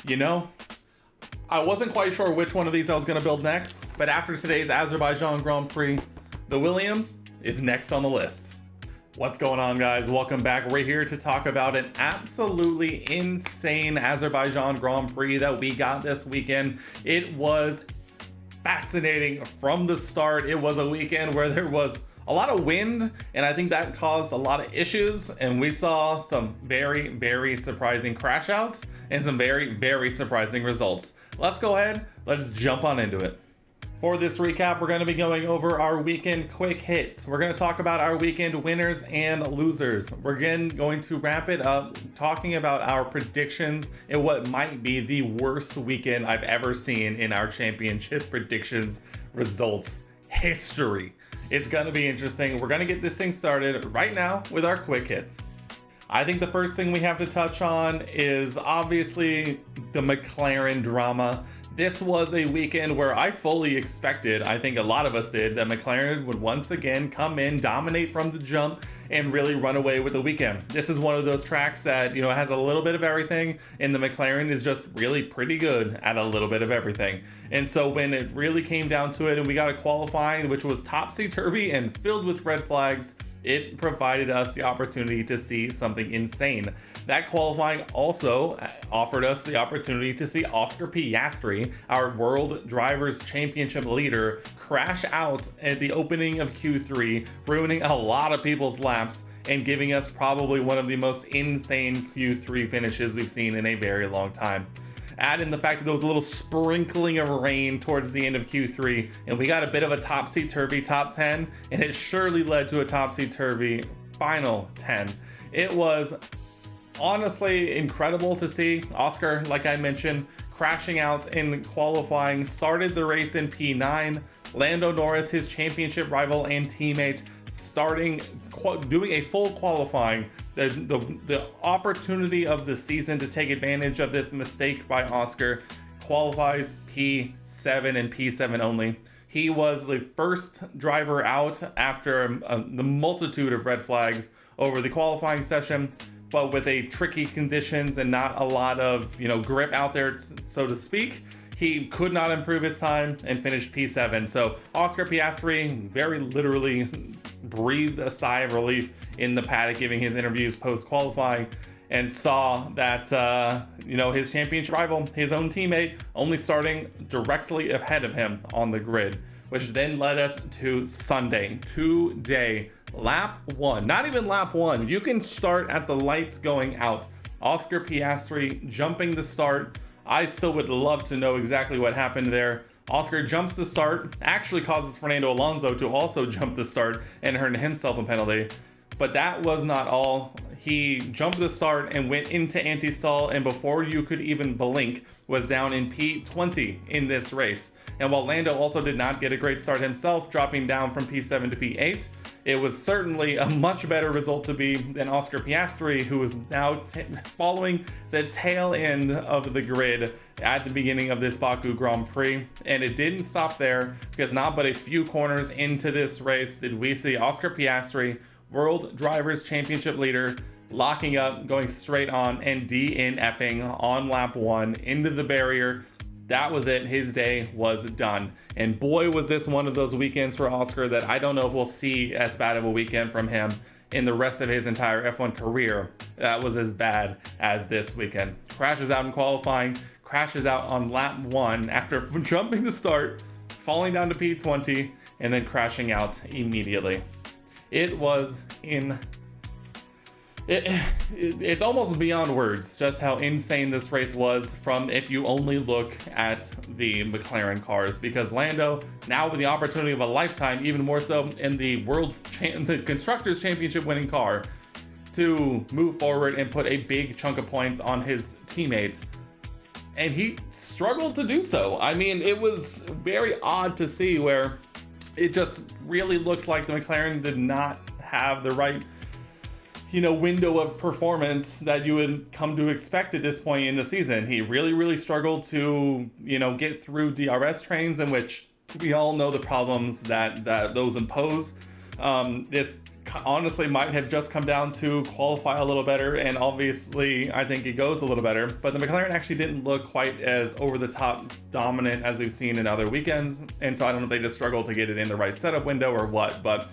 You know, I wasn't quite sure which one of these I was going to build next, but after today's Azerbaijan Grand Prix, the Williams is next on the list. What's going on, guys? Welcome back. We're here to talk about an absolutely insane Azerbaijan Grand Prix that we got this weekend. It was fascinating from the start. It was a weekend where there was a lot of wind, and I think that caused a lot of issues, and we saw some very, very surprising crash outs and some very, very surprising results. Let's go ahead, let's jump on into it. For this recap, we're going to be going over our weekend quick hits. We're going to talk about our weekend winners and losers. We're again going to wrap it up talking about our predictions and what might be the worst weekend I've ever seen in our championship predictions results history. It's going to be interesting. We're going to get this thing started right now with our quick hits. I think the first thing we have to touch on is obviously the McLaren drama. This was a weekend where I fully expected, I think a lot of us did, that McLaren would once again come in, dominate from the jump, and really run away with the weekend. This is one of those tracks that, has a little bit of everything, and the McLaren is just really pretty good at a little bit of everything. And so when it really came down to it and we got a qualifying which was topsy-turvy and filled with red flags, it provided us the opportunity to see something insane. That qualifying also offered us the opportunity to see Oscar Piastri, our World Drivers' Championship leader, crash out at the opening of Q3, ruining a lot of people's laps and giving us probably one of the most insane Q3 finishes we've seen in a very long time. Add in the fact that there was a little sprinkling of rain towards the end of Q3, and we got a bit of a topsy-turvy top 10, and it surely led to a topsy-turvy final 10. It was honestly incredible to see Oscar, like I mentioned, crashing out in qualifying, started the race in P9. Lando Norris, his championship rival and teammate, doing a full qualifying, the opportunity of the season to take advantage of this mistake by Oscar, qualifies P7 and P7 only. He was the first driver out after the multitude of red flags over the qualifying session, but with a tricky conditions and not a lot of grip out there, so to speak. He could not improve his time and finished P7. So Oscar Piastri very literally breathed a sigh of relief in the paddock, giving his interviews post-qualifying, and saw that his championship rival, his own teammate, only starting directly ahead of him on the grid, which then led us to Sunday, today, lap 1. Not even lap 1. You can start at the lights going out. Oscar Piastri jumping the start. I still would love to know exactly what happened there. Oscar jumps the start, actually causes Fernando Alonso to also jump the start and earn himself a penalty. But that was not all. He jumped the start and went into anti-stall, and before you could even blink, was down in P20 in this race. And while Lando also did not get a great start himself, dropping down from P7 to P8, it was certainly a much better result to be than Oscar Piastri, who is now following the tail end of the grid at the beginning of this Baku Grand Prix. And it didn't stop there, because not but a few corners into this race did we see Oscar Piastri, World Drivers' Championship leader, locking up, going straight on, and DNFing on lap 1 into the barrier. That was it. His day was done. And boy, was this one of those weekends for Oscar that I don't know if we'll see as bad of a weekend from him in the rest of his entire F1 career. That was as bad as this weekend. Crashes out in qualifying, crashes out on lap 1 after jumping the start, falling down to P20, and then crashing out immediately. It was It's almost beyond words just how insane this race was, from if you only look at the McLaren cars, because Lando, now with the opportunity of a lifetime, even more so in the the Constructors' Championship winning car, to move forward and put a big chunk of points on his teammates. And he struggled to do so. I mean, it was very odd to see where it just really looked like the McLaren did not have the right window of performance that you would come to expect at this point in the season. He really struggled to, get through DRS trains, in which we all know the problems that those impose. This honestly might have just come down to qualify a little better, and obviously I think it goes a little better, but the McLaren actually didn't look quite as over the top dominant as we've seen in other weekends, and so I don't know if they just struggled to get it in the right setup window or what, but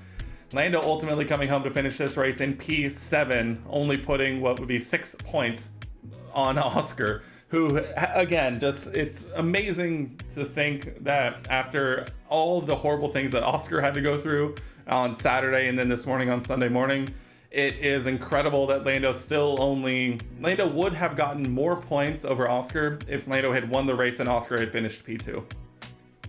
Lando ultimately coming home to finish this race in P7, only putting what would be 6 points on Oscar, who, again, just, it's amazing to think that after all the horrible things that Oscar had to go through on Saturday and then this morning on Sunday morning, it is incredible that Lando would have gotten more points over Oscar if Lando had won the race and Oscar had finished P2.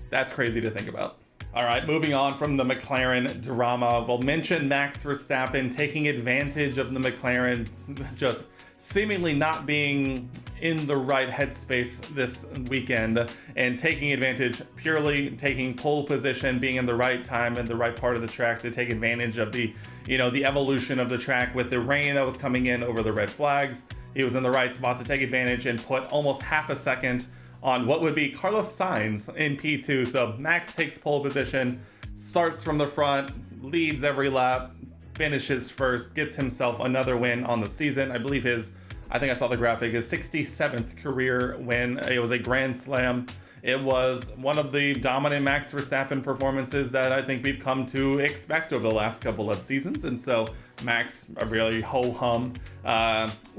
That's crazy to think about. All right, moving on from the McLaren drama, we'll mention Max Verstappen taking advantage of the McLaren just seemingly not being in the right headspace this weekend and taking advantage, purely taking pole position, being in the right time and the right part of the track to take advantage of the evolution of the track with the rain that was coming in over the red flags. He was in the right spot to take advantage and put almost half a second on what would be Carlos Sainz in P2. So Max takes pole position, starts from the front, leads every lap, finishes first, gets himself another win on the season. I believe I think I saw the graphic, his 67th career win. It was a Grand Slam. It was one of the dominant Max Verstappen performances that I think we've come to expect over the last couple of seasons. And so Max, a really ho-hum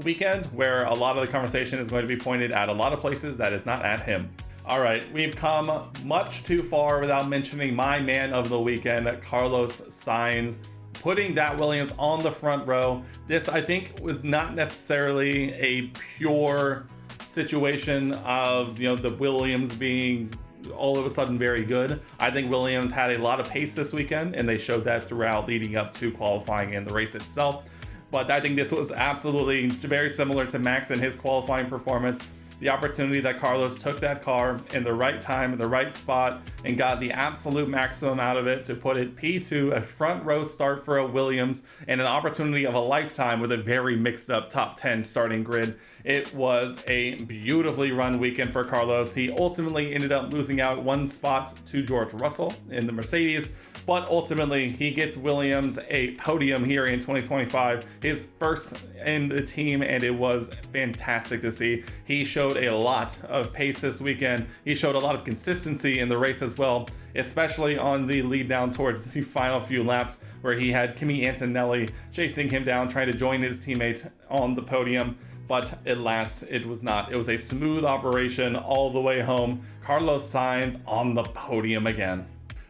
weekend where a lot of the conversation is going to be pointed at a lot of places that is not at him. All right, we've come much too far without mentioning my man of the weekend, Carlos Sainz, putting that Williams on the front row. This, I think, was not necessarily a pure situation of the Williams being all of a sudden very good. I think Williams had a lot of pace this weekend, and they showed that throughout leading up to qualifying and the race itself. But I think this was absolutely very similar to Max and his qualifying performance. The opportunity that Carlos took that car in the right time, in the right spot, and got the absolute maximum out of it to put it P2, a front row start for a Williams, and an opportunity of a lifetime with a very mixed up top 10 starting grid. It was a beautifully run weekend for Carlos. He ultimately ended up losing out one spot to George Russell in the Mercedes, but ultimately he gets Williams a podium here in 2025, his first in the team, and it was fantastic to see. He showed a lot of pace this weekend. He showed a lot of consistency in the race as well, especially on the lead down towards the final few laps where he had Kimi Antonelli chasing him down, trying to join his teammate on the podium. But alas, it was not. It was a smooth operation all the way home. Carlos Sainz on the podium again.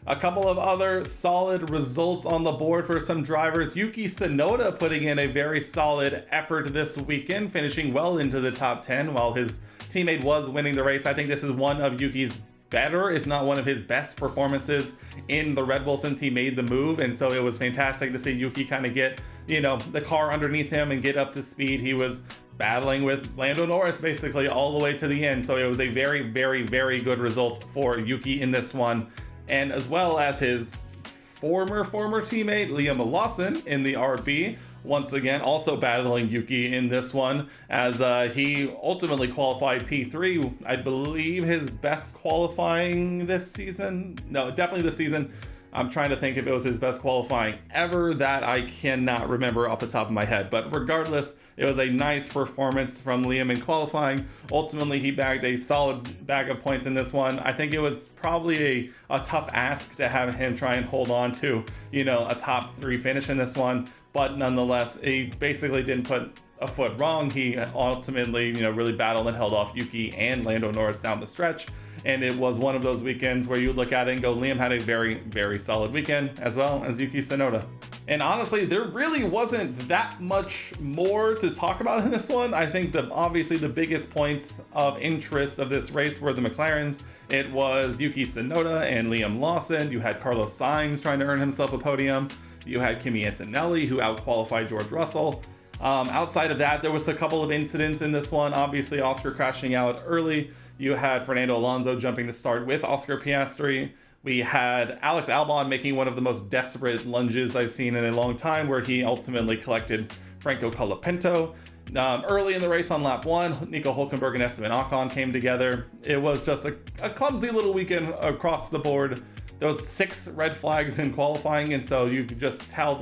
A couple of other solid results on the board for some drivers. Yuki Tsunoda putting in a very solid effort this weekend, finishing well into the top 10 while his teammate was winning the race. I think this is one of Yuki's better, if not one of his best performances in the Red Bull since he made the move. And so it was fantastic to see Yuki kind of get, the car underneath him and get up to speed. He was battling with Lando Norris basically all the way to the end. So it was a very, very, very good result for Yuki in this one. And as well as his former teammate, Liam Lawson in the RB, once again, also battling Yuki in this one, as he ultimately qualified P3, I believe his best qualifying this season. No, definitely this season. I'm trying to think if it was his best qualifying ever. That I cannot remember off the top of my head. But regardless, it was a nice performance from Liam in qualifying. Ultimately, he bagged a solid bag of points in this one. I think it was probably a tough ask to have him try and hold on to, a top 3 finish in this one. But nonetheless, he basically didn't put a foot wrong. He ultimately, really battled and held off Yuki and Lando Norris down the stretch. And it was one of those weekends where you look at it and go, Liam had a very, very solid weekend, as well as Yuki Tsunoda. And honestly, there really wasn't that much more to talk about in this one. I think obviously the biggest points of interest of this race were the McLarens. It was Yuki Tsunoda and Liam Lawson. You had Carlos Sainz trying to earn himself a podium. You had Kimi Antonelli, who outqualified George Russell. Outside of that, there was a couple of incidents in this one. Obviously, Oscar crashing out early. You had Fernando Alonso jumping the start with Oscar Piastri. We had Alex Albon making one of the most desperate lunges I've seen in a long time, where he ultimately collected Franco Colapinto. Early in the race on lap 1, Nico Hülkenberg and Esteban Ocon came together. It was just a clumsy little weekend across the board. There was 6 red flags in qualifying, and so you could just tell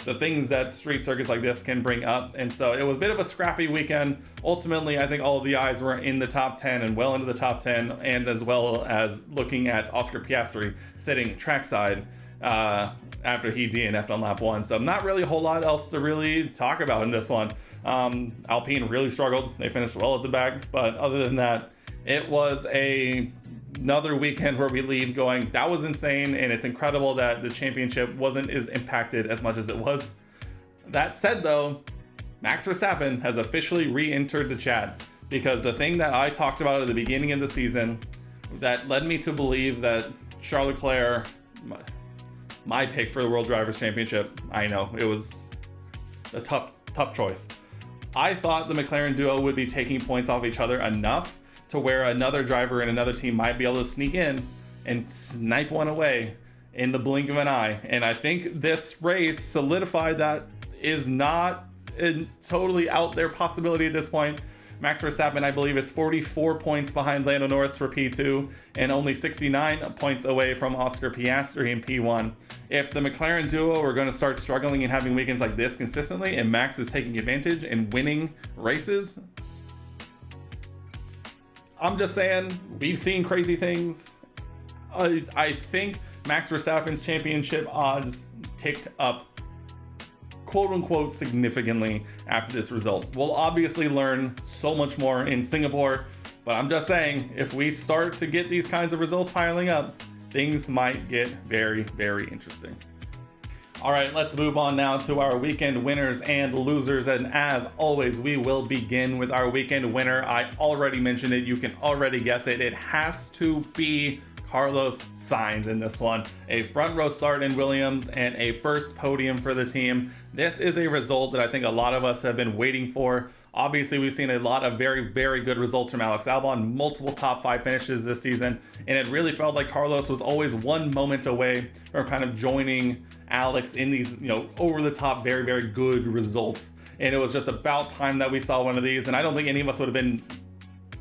the things that street circuits like this can bring up. And so it was a bit of a scrappy weekend. Ultimately, I think all of the eyes were in the top 10 and well into the top 10, and as well as looking at Oscar Piastri sitting trackside after he DNF'd on lap 1. So not really a whole lot else to really talk about in this one. Alpine really struggled. They finished well at the back, but other than that, it was another weekend where we leave going, that was insane, and it's incredible that the championship wasn't as impacted as much as it was. That said though, Max Verstappen has officially re-entered the chat, because the thing that I talked about at the beginning of the season that led me to believe that Charles Leclerc, my pick for the World Drivers' Championship, I know it was a tough choice. I thought the McLaren duo would be taking points off each other enough to where another driver in another team might be able to sneak in and snipe one away in the blink of an eye. And I think this race solidified that is not a totally out there possibility at this point. Max Verstappen, I believe, is 44 points behind Lando Norris for P2 and only 69 points away from Oscar Piastri in P1. If the McLaren duo are going to start struggling and having weekends like this consistently, and Max is taking advantage and winning races, I'm just saying, we've seen crazy things. I think Max Verstappen's championship odds ticked up, quote unquote, significantly after this result. We'll obviously learn so much more in Singapore, but I'm just saying, if we start to get these kinds of results piling up, things might get very, very interesting. All right, let's move on now to our weekend winners and losers. And as always, we will begin with our weekend winner. I already mentioned it. You can already guess it. It has to be Carlos Sainz in this one. A front row start in Williams and a first podium for the team. This is a result that I think a lot of us have been waiting for. Obviously, we've seen a lot of very, very good results from Alex Albon, multiple top 5 finishes this season, and it really felt like Carlos was always one moment away from kind of joining Alex in these, over the top, very, very good results. And it was just about time that we saw one of these, and I don't think any of us would have been,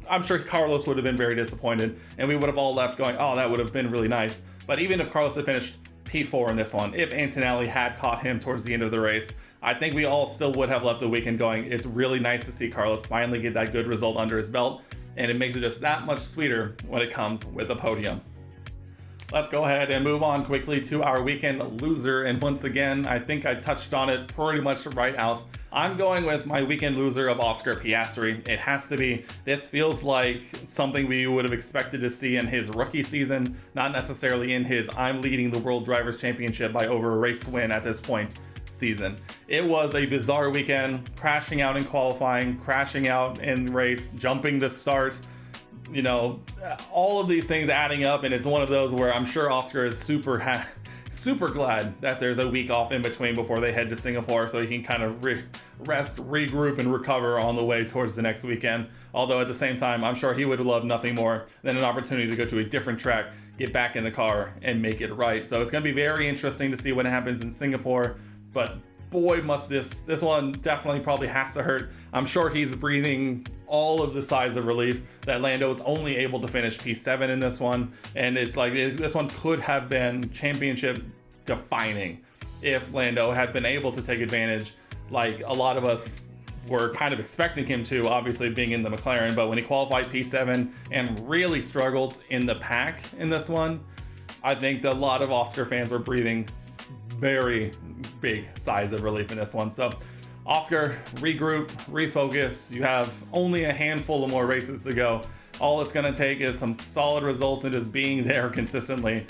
I'm sure Carlos would have been very disappointed, and we would have all left going, oh, that would have been really nice. But even if Carlos had finished P4 in this one, if Antonelli had caught him towards the end of the race, I think we all still would have left the weekend going, it's really nice to see Carlos finally get that good result under his belt, and it makes it just that much sweeter when it comes with a podium. Let's go ahead and move on quickly to our weekend loser, and once again, I think I touched on it pretty much right out. I'm going with my weekend loser of Oscar Piastri. It has to be. This feels like something we would have expected to see in his rookie season, not necessarily in his I'm leading the World Drivers' Championship by over a race win at this point season. It was a bizarre weekend, crashing out in qualifying, crashing out in race, jumping the start, all of these things adding up, and it's one of those where I'm sure Oscar is super glad that there's a week off in between before they head to Singapore, so he can kind of rest, regroup, and recover on the way towards the next weekend. Although at the same time, I'm sure he would love nothing more than an opportunity to go to a different track, get back in the car, and make it right. So it's going to be very interesting to see what happens in Singapore, but boy, must this one definitely probably has to hurt. I'm sure he's breathing all of the sighs of relief that Lando was only able to finish P7 in this one, and it's like this one could have been championship defining if Lando had been able to take advantage, like a lot of us were kind of expecting him to, obviously being in the McLaren. But when he qualified P7 and really struggled in the pack in this one, I think that a lot of Oscar fans were breathing very big sighs of relief in this one. So Oscar, regroup, refocus. You have only a handful of more races to go. All it's going to take is some solid results and just being there consistently.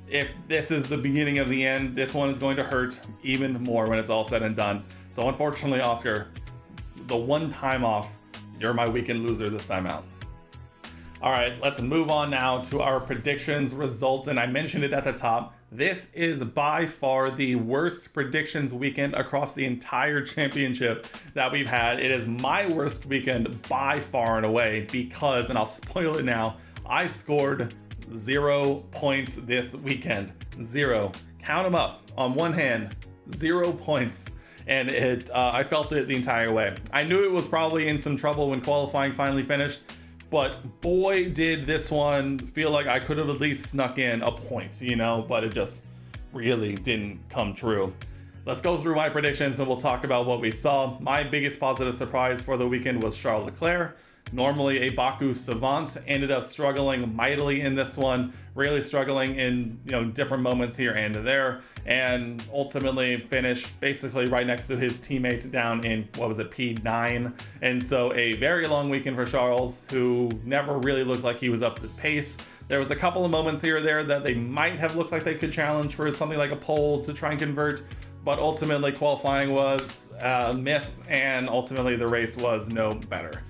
If this is the beginning of the end, this one is going to hurt even more when it's all said and done. So unfortunately, Oscar, the one time off, you're my weekend loser this time out. All right, let's move on now to our predictions, results, and I mentioned it at the top. This is by far the worst predictions weekend across the entire championship that we've had. It is my worst weekend by far and away because, and I'll spoil it now, I scored 0 points this weekend. 0. Count them up on one hand. 0 points. And I felt it the entire way. I knew it was probably in some trouble when qualifying finally finished, but boy, did this one feel like I could have at least snuck in a point, but it just really didn't come true. Let's go through my predictions and we'll talk about what we saw. My biggest positive surprise for the weekend was Charles Leclerc. Normally a Baku savant, ended up struggling mightily in this one, really struggling in different moments here and there, and ultimately finished basically right next to his teammates down in P9. And so a very long weekend for Charles, who never really looked like he was up to pace. There was a couple of moments here or there that they might have looked like they could challenge for something like a pole to try and convert, but ultimately qualifying was missed, and ultimately the race was no better.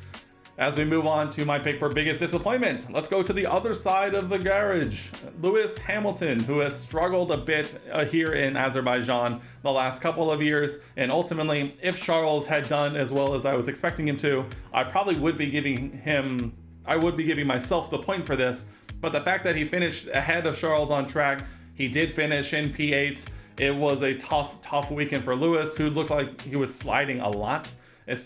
As we move on to my pick for biggest disappointment, let's go to the other side of the garage. Lewis Hamilton, who has struggled a bit here in Azerbaijan the last couple of years, and ultimately, if Charles had done as well as I was expecting him to, I probably would be giving myself the point for this. But the fact that he finished ahead of Charles on track, he did finish in P8. It was a tough weekend for Lewis, who looked like he was sliding a lot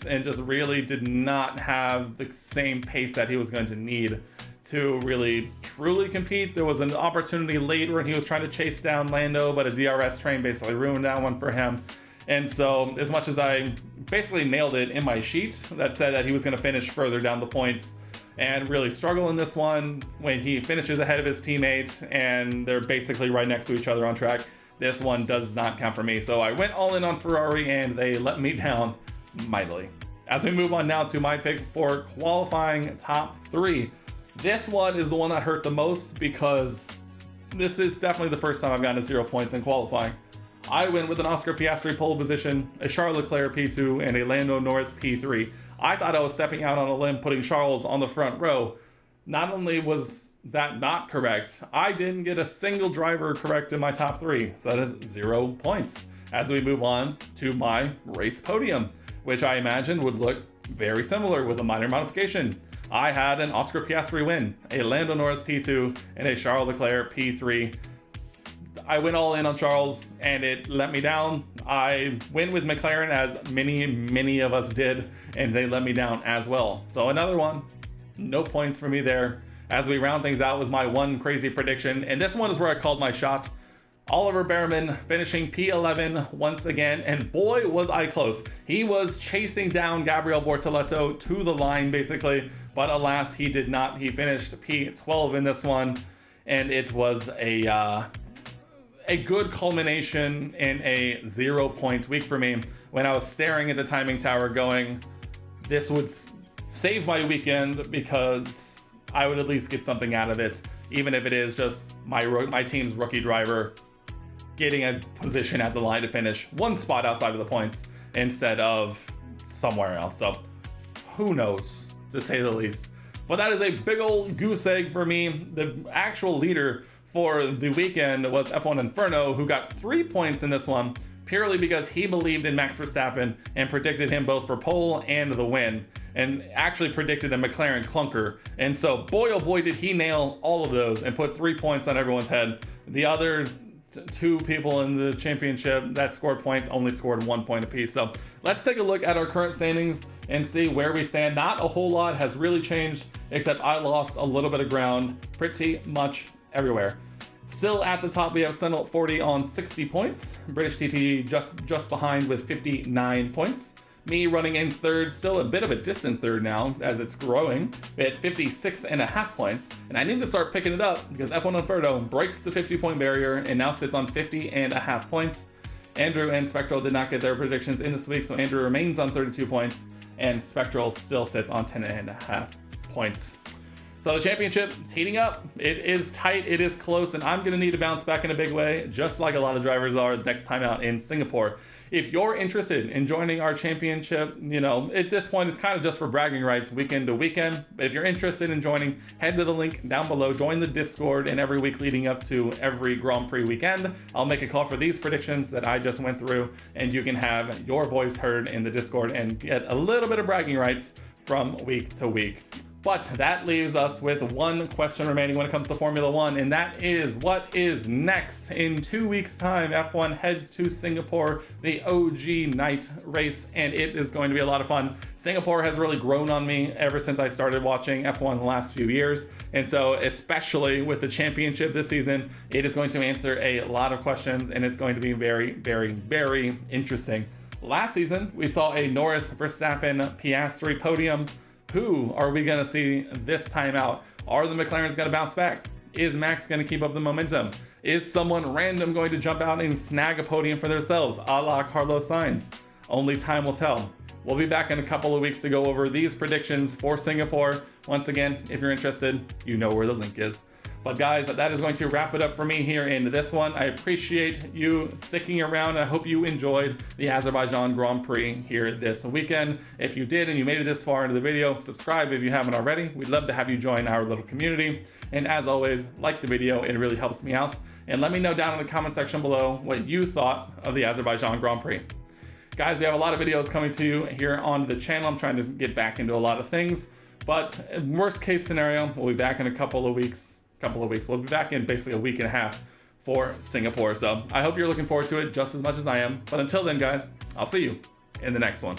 and just really did not have the same pace that he was going to need to really truly compete. There was an opportunity late where he was trying to chase down Lando, but a DRS train basically ruined that one for him. And so as much as I basically nailed it in my sheet that said that he was going to finish further down the points and really struggle in this one, when he finishes ahead of his teammates and they're basically right next to each other on track, this one does not count for me. So I went all in on Ferrari and they let me down mightily. As we move on now to my pick for qualifying top 3. This one is the one that hurt the most because this is definitely the first time I've gotten 0 points in qualifying. I went with an Oscar Piastri pole position, a Charles Leclerc P2, and a Lando Norris P3. I thought I was stepping out on a limb putting Charles on the front row. Not only was that not correct, I didn't get a single driver correct in my top 3, so that is 0 points. As we move on to my race podium, which I imagine would look very similar with a minor modification. I had an Oscar Piastri win, a Lando Norris P2, and a Charles Leclerc P3. I went all in on Charles and it let me down. I went with McLaren, as many of us did, and they let me down as well. So another one, no points for me there. As we round things out with my one crazy prediction, and this one is where I called my shot. Oliver Behrman finishing P11 once again, and boy was I close. He was chasing down Gabriel Bortoleto to the line basically, but alas he did not. He finished P12 in this one, and it was a good culmination in a 0 point week for me when I was staring at the timing tower going, this would save my weekend because I would at least get something out of it, even if it is just my team's rookie driver getting a position at the line to finish one spot outside of the points instead of somewhere else. So who knows, to say the least. But that is a big old goose egg for me. The actual leader for the weekend was F1 Inferno, who got 3 points in this one purely because he believed in Max Verstappen and predicted him both for pole and the win, and actually predicted a McLaren clunker. And so boy oh boy did he nail all of those and put 3 points on everyone's head. The other 2 people in the championship that scored points only scored 1 point apiece. So let's take a look at our current standings and see where we stand. Not a whole lot has really changed, except I lost a little bit of ground pretty much everywhere. Still at the top, we have Sentinel 40 on 60 points. British TT just behind with 59 points. Me running in third, still a bit of a distant third now as it's growing, at 56.5 points. And I need to start picking it up because F1 Inferno breaks the 50-point barrier and now sits on 50.5 points. Andrew and Spectral did not get their predictions in this week, so Andrew remains on 32 points and Spectral still sits on 10.5 points. So the championship is heating up. It is tight, it is close, and I'm going to need to bounce back in a big way, just like a lot of drivers are next time out in Singapore. If you're interested in joining our championship, at this point it's kind of just for bragging rights weekend to weekend. But if you're interested in joining, head to the link down below, join the Discord, and every week leading up to every Grand Prix weekend, I'll make a call for these predictions that I just went through, and you can have your voice heard in the Discord and get a little bit of bragging rights from week to week. But that leaves us with one question remaining when it comes to Formula One, and that is, what is next? In 2 weeks' time, F1 heads to Singapore, the OG night race, and it is going to be a lot of fun. Singapore has really grown on me ever since I started watching F1 the last few years, and so especially with the championship this season, it is going to answer a lot of questions, and it's going to be very, very, very interesting. Last season, we saw a Norris Verstappen Piastri podium. Who are we going to see this time out? Are the McLarens going to bounce back? Is Max going to keep up the momentum? Is someone random going to jump out and snag a podium for themselves, a la Carlos Sainz? Only time will tell. We'll be back in a couple of weeks to go over these predictions for Singapore. Once again, if you're interested, you know where the link is. But guys, that is going to wrap it up for me here in this one. I appreciate you sticking around. I hope you enjoyed the Azerbaijan Grand Prix here this weekend. If you did and you made it this far into the video, subscribe if you haven't already. We'd love to have you join our little community. And as always, like the video, it really helps me out. And let me know down in the comment section below what you thought of the Azerbaijan Grand Prix. Guys, we have a lot of videos coming to you here on the channel. I'm trying to get back into a lot of things. But worst case scenario, we'll be back in a couple of weeks. We'll be back in basically a week and a half for Singapore. So I hope you're looking forward to it just as much as I am. But until then, guys, I'll see you in the next one.